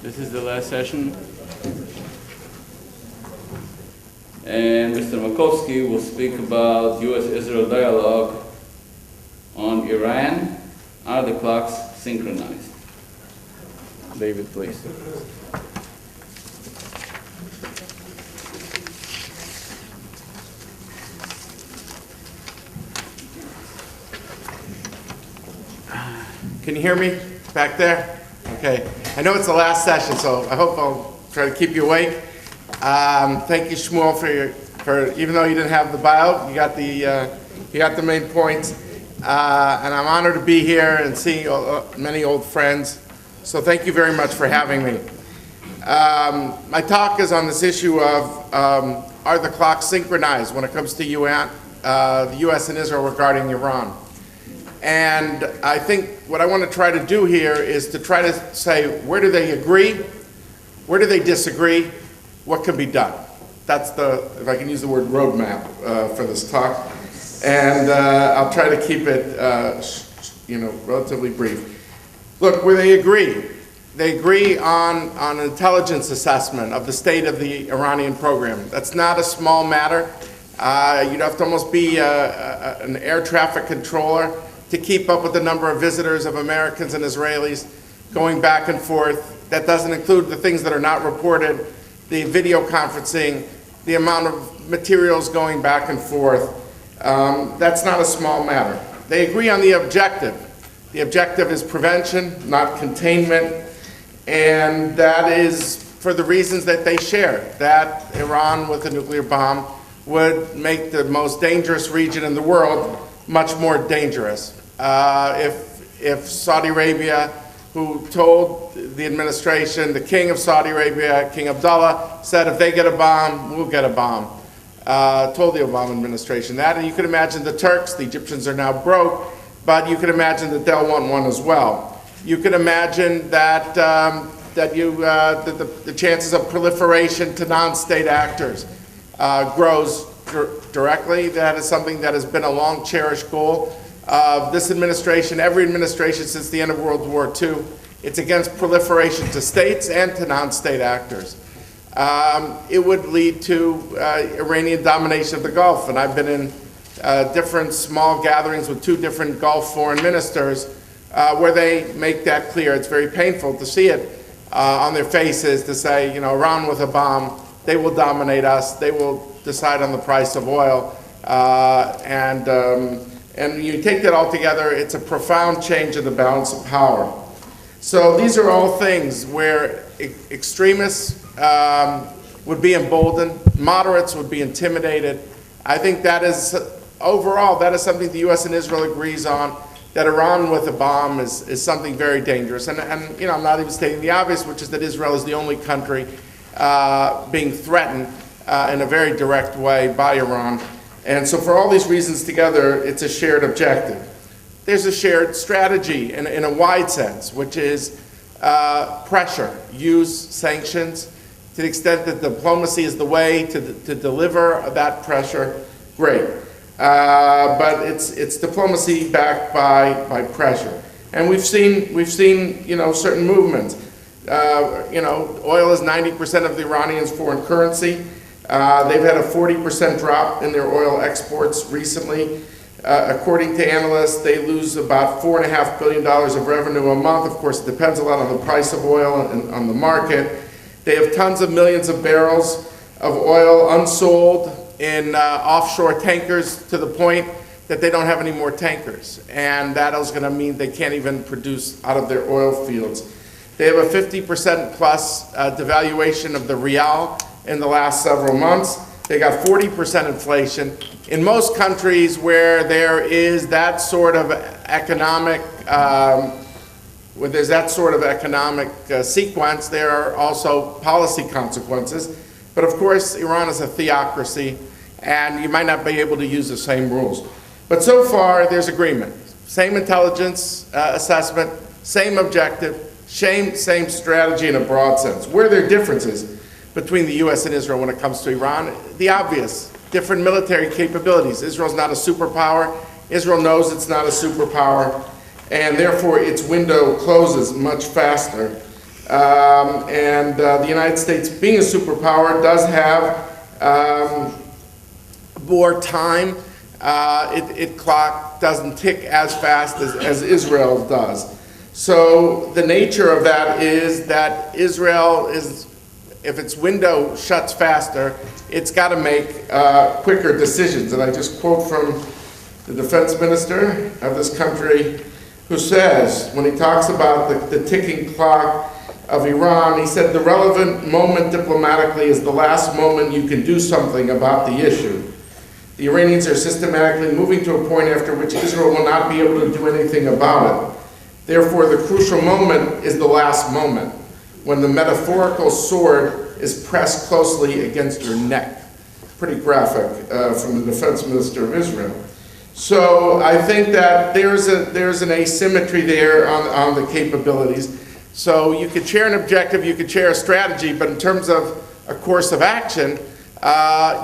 This is the last session. And Mr. Makovsky will speak about U.S.-Israel dialogue on Iran. Are the clocks synchronized? David, please. Can you hear me back there? Okay. I know it's the last session, so I hope I'll try to keep you awake. Thank you, Shmuel, for even though you didn't have the bio, you got the main points. And I'm honored to be here and see many old friends. So thank you very much for having me. My talk is on this issue of are the clocks synchronized when it comes to the U.S. and Israel regarding Iran. And I think what I want to try to do here is to try to say, where do they agree? Where do they disagree? What can be done? That's the, if I can use the word roadmap for this talk. And I'll try to keep it, relatively brief. Look, where they agree on an intelligence assessment of the state of the Iranian program. That's not a small matter. You'd have to almost be an air traffic controller to keep up with the number of visitors of Americans and Israelis going back and forth. That doesn't include the things that are not reported, the video conferencing, the amount of materials going back and forth. That's not a small matter. They agree on the objective. The objective is prevention, not containment, and that is for the reasons that they share, that Iran with a nuclear bomb would make the most dangerous region in the world much more dangerous. If Saudi Arabia, who told the administration, the king of Saudi Arabia, King Abdullah, said if they get a bomb, we'll get a bomb. Told the Obama administration that, and you could imagine the Turks, the Egyptians are now broke, but you could imagine that they'll want one as well. You could imagine that, the chances of proliferation to non-state actors grows directly. That is something that has been a long cherished goal of this administration, every administration since the end of World War II. It's against proliferation to states and to non-state actors. It would lead to Iranian domination of the Gulf, and I've been in different small gatherings with two different Gulf foreign ministers where they make that clear. It's very painful to see it on their faces to say, Iran with a bomb, they will dominate us, they will decide on the price of oil, and you take that all together, it's a profound change in the balance of power. So these are all things where extremists would be emboldened, moderates would be intimidated. I think that is, overall, that is something the U.S. and Israel agrees on, that Iran with a bomb is something very dangerous. And I'm not even stating the obvious, which is that Israel is the only country being threatened in a very direct way by Iran. And so for all these reasons together, it's a shared objective. There's a shared strategy in a wide sense, which is pressure, use sanctions. To the extent that diplomacy is the way to deliver that pressure, great. But it's diplomacy backed by pressure. And we've seen certain movements. Oil is 90% of the Iranians' foreign currency. They've had a 40% drop in their oil exports recently. According to analysts, they lose about $4.5 billion of revenue a month. Of course, it depends a lot on the price of oil and on the market. They have tons of millions of barrels of oil unsold in offshore tankers to the point that they don't have any more tankers. And that is going to mean they can't even produce out of their oil fields. They have a 50% plus devaluation of the rial in the last several months. They got 40% inflation. In most countries where there is that sort of economic, sequence, there are also policy consequences. But of course, Iran is a theocracy, and you might not be able to use the same rules. But so far, there's agreement. Same intelligence assessment, same objective, same strategy in a broad sense. Where there are differences between the U.S. and Israel when it comes to Iran, the obvious, different military capabilities. Israel's not a superpower. Israel knows it's not a superpower, and therefore its window closes much faster The United States, being a superpower, does have more time. Clock doesn't tick as fast as Israel does. So the nature of that is that Israel is, if its window shuts faster, it's got to make quicker decisions. And I just quote from the defense minister of this country, who says, when he talks about the ticking clock of Iran, he said, the relevant moment diplomatically is the last moment you can do something about the issue. The Iranians are systematically moving to a point after which Israel will not be able to do anything about it. Therefore, the crucial moment is the last moment, when the metaphorical sword is pressed closely against your neck. Pretty graphic from the defense minister of Israel. So I think that there's an asymmetry there on the capabilities. So you could share an objective, you could share a strategy, but in terms of a course of action,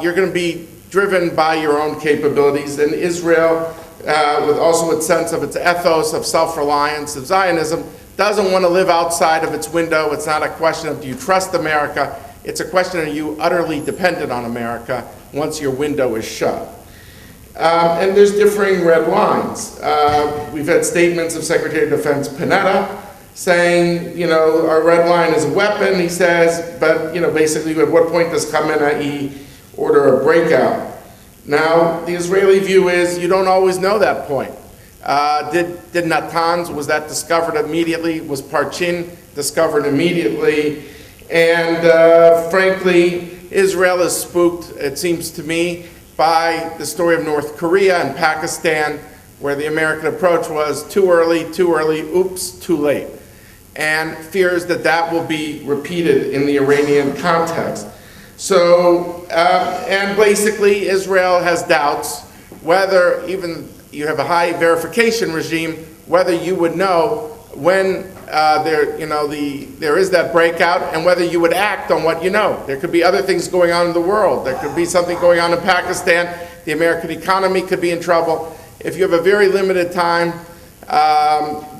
you're going to be driven by your own capabilities. And Israel, with also its sense of its ethos of self-reliance, of Zionism, doesn't want to live outside of its window. It's not a question of do you trust America, it's a question of are you utterly dependent on America once your window is shut. And there's differing red lines. We've had statements of Secretary of Defense Panetta saying, you know, our red line is a weapon, he says, but, you know, basically at what point does Khamenei order a breakout? Now, the Israeli view is you don't always know that point. Did Natanz, was that discovered immediately? Was Parchin discovered immediately? And frankly, Israel is spooked, it seems to me, by the story of North Korea and Pakistan, where the American approach was too early, oops, too late. And fears that that will be repeated in the Iranian context. So, and basically Israel has doubts whether, even you have a high verification regime, whether you would know when there is that breakout and whether you would act on what you know. There could be other things going on in the world. There could be something going on in Pakistan. The American economy could be in trouble. If you have a very limited time,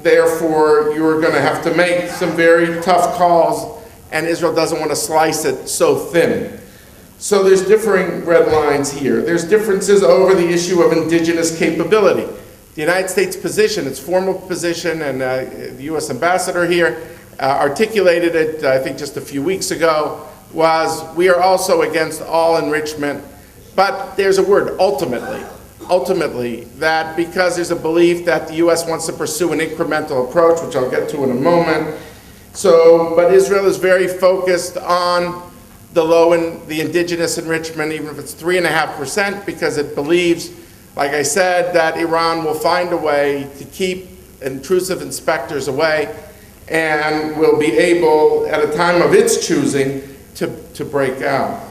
therefore you're going to have to make some very tough calls, and Israel doesn't want to slice it so thin. So there's differing red lines here. There's differences over the issue of indigenous capability. The United States position, its formal position, and the U.S. ambassador here articulated it, I think just a few weeks ago, was we are also against all enrichment, but there's a word, ultimately. Ultimately, that because there's a belief that the U.S. wants to pursue an incremental approach, which I'll get to in a moment. So, but Israel is very focused on the indigenous enrichment, even if it's 3.5%, because it believes, like I said, that Iran will find a way to keep intrusive inspectors away and will be able, at a time of its choosing, to break out.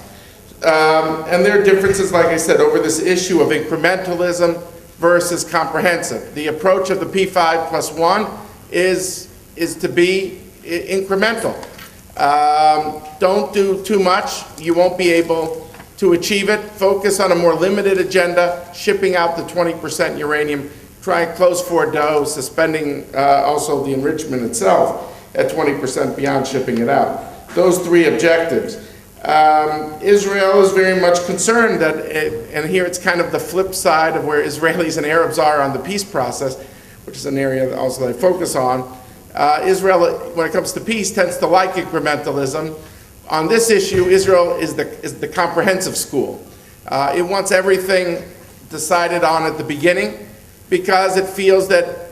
And there are differences, like I said, over this issue of incrementalism versus comprehensive. The approach of the P5+1 is to be incremental. Don't do too much. You won't be able to achieve it. Focus on a more limited agenda, shipping out the 20% uranium, try and close Fordo, suspending also the enrichment itself at 20% beyond shipping it out. Those three objectives. Israel is very much concerned that, and here it's kind of the flip side of where Israelis and Arabs are on the peace process, which is an area that also I focus on. Israel, when it comes to peace, tends to like incrementalism. On this issue, Israel is the comprehensive school. It wants everything decided on at the beginning because it feels that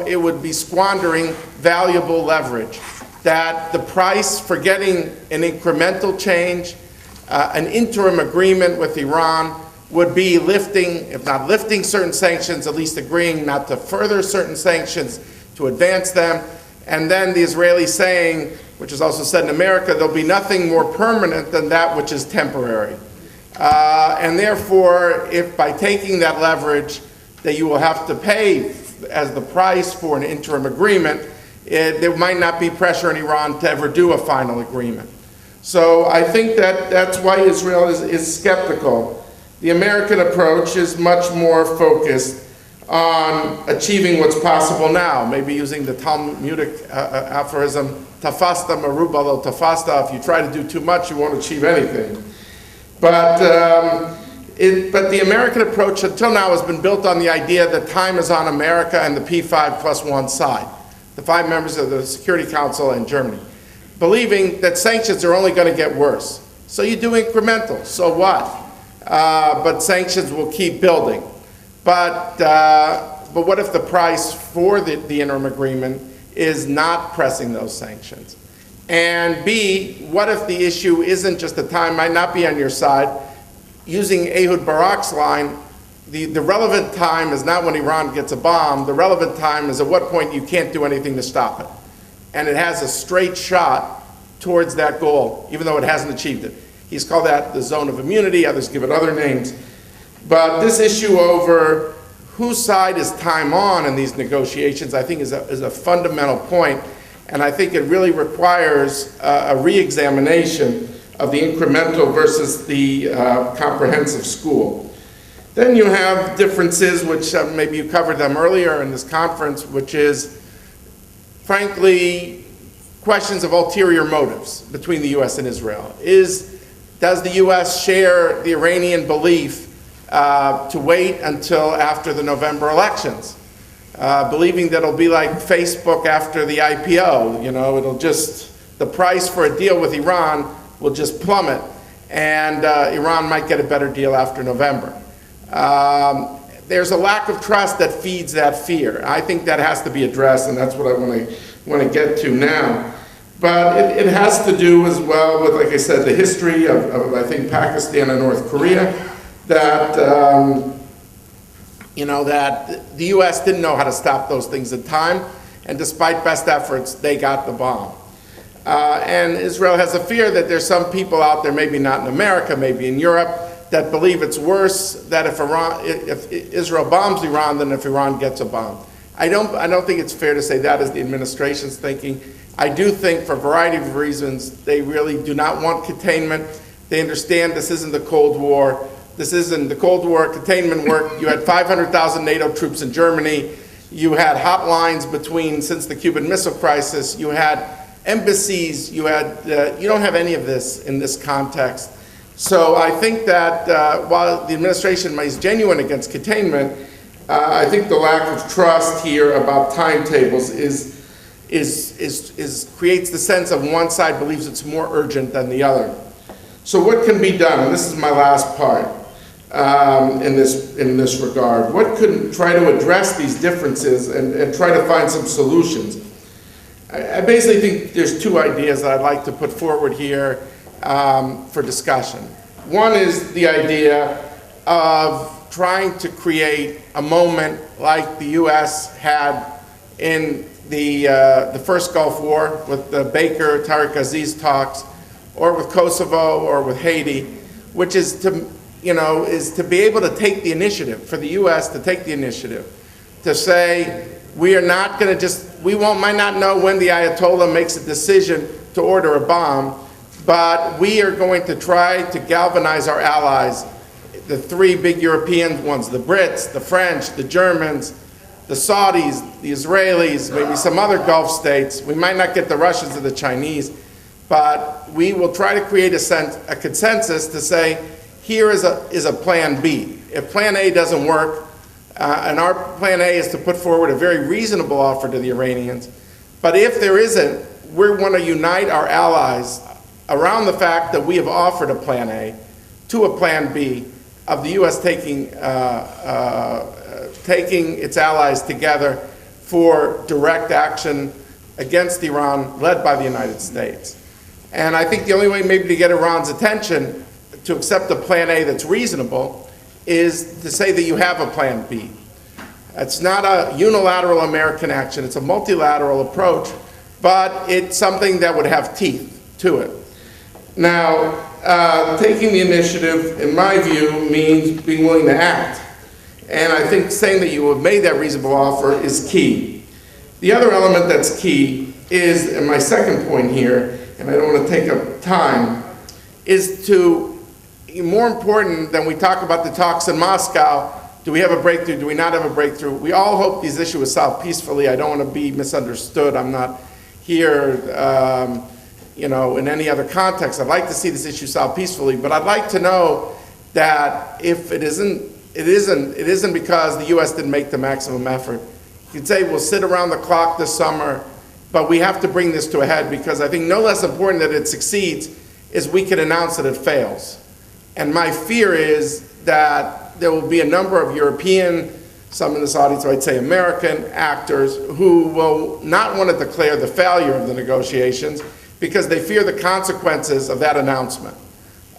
it would be squandering valuable leverage. That the price for getting an incremental change, an interim agreement with Iran, would be lifting, if not lifting certain sanctions, at least agreeing not to further certain sanctions, to advance them. And then the Israelis saying, which is also said in America, there'll be nothing more permanent than that which is temporary. And therefore, if by taking that leverage that you will have to pay as the price for an interim agreement, there might not be pressure in Iran to ever do a final agreement. So I think that that's why Israel is skeptical. The American approach is much more focused on achieving what's possible now, maybe using the Talmudic aphorism, tafasta maruba lo tafasta, if you try to do too much, you won't achieve anything. But the American approach until now has been built on the idea that time is on America and the P5+1 side, the 5 members of the Security Council and Germany, believing that sanctions are only going to get worse. So you do incremental, so what? But sanctions will keep building. But what if the price for the interim agreement is not pressing those sanctions? And B, what if the issue isn't just the time might not be on your side? Using Ehud Barak's line, the relevant time is not when Iran gets a bomb. The relevant time is at what point you can't do anything to stop it. And it has a straight shot towards that goal, even though it hasn't achieved it. He's called that the zone of immunity. Others give it other names. But this issue over whose side is time on in these negotiations, I think is a fundamental point. And I think it really requires a re-examination of the incremental versus the comprehensive school. Then you have differences, which maybe you covered them earlier in this conference, which is, frankly, questions of ulterior motives between the U.S. and Israel. Does the U.S. share the Iranian belief to wait until after the November elections, believing that it'll be like Facebook after the IPO? You know, the price for a deal with Iran will just plummet, and Iran might get a better deal after November. There's a lack of trust that feeds that fear. I think that has to be addressed, and that's what I want to get to now. But it has to do as well with, like I said, the history of I think, Pakistan and North Korea, that, that the U.S. didn't know how to stop those things in time, and despite best efforts, they got the bomb. And Israel has a fear that there's some people out there, maybe not in America, maybe in Europe, that believe it's worse that if Israel bombs Iran than if Iran gets a bomb. I don't think it's fair to say that is the administration's thinking. I do think, for a variety of reasons, they really do not want containment. They understand this isn't the Cold War. This isn't the Cold War. Containment work. You had 500,000 NATO troops in Germany. You had hotlines since the Cuban Missile Crisis. You had embassies. You don't have any of this in this context. So I think that while the administration is genuine against containment, I think the lack of trust here about timetables creates the sense of one side believes it's more urgent than the other. So what can be done? And this is my last part in this regard. What could try to address these differences and try to find some solutions? I basically think there's 2 ideas that I'd like to put forward here for discussion. One is the idea of trying to create a moment like the U.S. had in the first Gulf War with the Baker, Tariq Aziz talks, or with Kosovo, or with Haiti, which is to be able to take the initiative, for the U.S. to take the initiative, to say we are not going to might not know when the Ayatollah makes a decision to order a bomb, but we are going to try to galvanize our allies, the 3 big European ones, the Brits, the French, the Germans, the Saudis, the Israelis, maybe some other Gulf states. We might not get the Russians or the Chinese, but we will try to create a consensus to say, here is a plan B. If plan A doesn't work, and our plan A is to put forward a very reasonable offer to the Iranians, but if there isn't, we want to unite our allies around the fact that we have offered a plan A to a plan B of the U.S. taking its allies together for direct action against Iran, led by the United States. And I think the only way maybe to get Iran's attention to accept a plan A that's reasonable is to say that you have a plan B. It's not a unilateral American action, it's a multilateral approach, but it's something that would have teeth to it. Now, taking the initiative, in my view, means being willing to act. And I think saying that you have made that reasonable offer is key. The other element that's key is, and my second point here, and I don't want to take up time, is to, more important than we talk about the talks in Moscow, Do we have a breakthrough? Do we not have a breakthrough? We all hope these issues are solved peacefully. I don't want to be misunderstood. I'm not here, in any other context. I'd like to see this issue solved peacefully, but I'd like to know that if it isn't because the U.S. didn't make the maximum effort. You could say we'll sit around the clock this summer, but we have to bring this to a head, because I think no less important that it succeeds is we can announce that it fails. And my fear is that there will be a number of European, some in this audience might say American actors, who will not want to declare the failure of the negotiations because they fear the consequences of that announcement.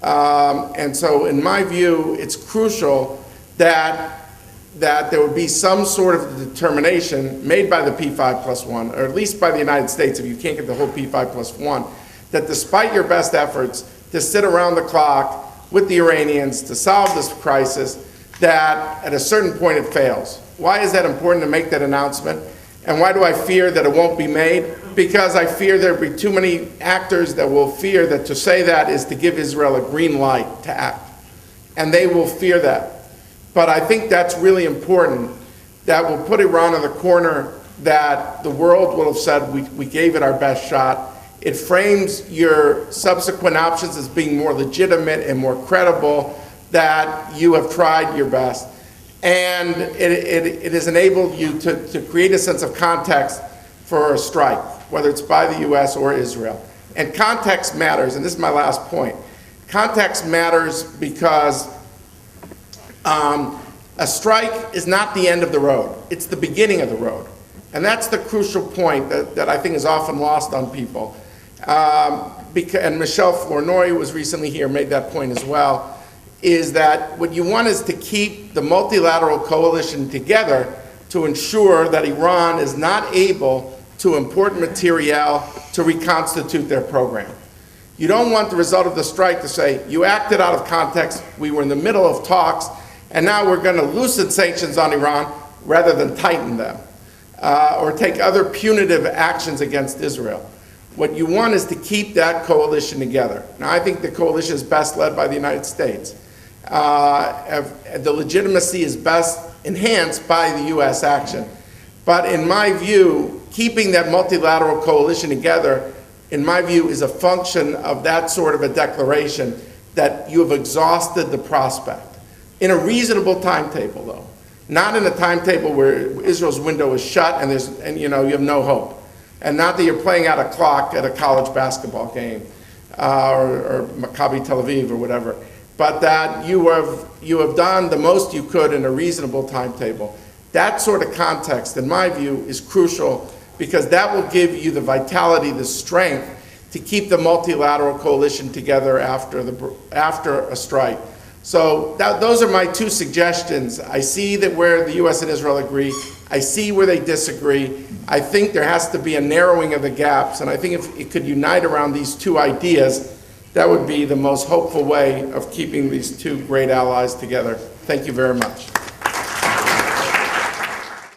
And so in my view, it's crucial that there would be some sort of determination made by the P5+1, or at least by the United States, if you can't get the whole P5+1, that despite your best efforts to sit around the clock with the Iranians to solve this crisis, that at a certain point it fails. Why is that important to make that announcement? And why do I fear that it won't be made? Because I fear there will be too many actors that will fear that to say that is to give Israel a green light to act. And they will fear that. But I think that's really important, that will put Iran in the corner that the world will have said we gave it our best shot. It frames your subsequent options as being more legitimate and more credible, that you have tried your best. And it has enabled you to create a sense of context for a strike, whether it's by the US or Israel. And context matters, and this is my last point. Context matters because a strike is not the end of the road, it's the beginning of the road. And that's the crucial point that I think is often lost on people. And Michelle Flournoy was recently here, made that point as well, is that what you want is to keep the multilateral coalition together to ensure that Iran is not able to import material to reconstitute their program. You don't want the result of the strike to say, you acted out of context, we were in the middle of talks, and now we're going to loosen sanctions on Iran rather than tighten them, or take other punitive actions against Israel. What you want is to keep that coalition together. Now, I think the coalition is best led by the United States. The legitimacy is best enhanced by the U.S. action. But in my view, keeping that multilateral coalition together, in my view, is a function of that sort of a declaration that you have exhausted the prospect. In a reasonable timetable, though. Not in a timetable where Israel's window is shut and you have no hope. And not that you're playing out a clock at a college basketball game or Maccabi Tel Aviv or whatever, but that you have done the most you could in a reasonable timetable. That sort of context, in my view, is crucial because that will give you the vitality, the strength to keep the multilateral coalition together after a strike. So those are my two suggestions. I see that where the U.S. and Israel agree. I see where they disagree. I think there has to be a narrowing of the gaps, and I think if it could unite around these two ideas, that would be the most hopeful way of keeping these two great allies together. Thank you very much.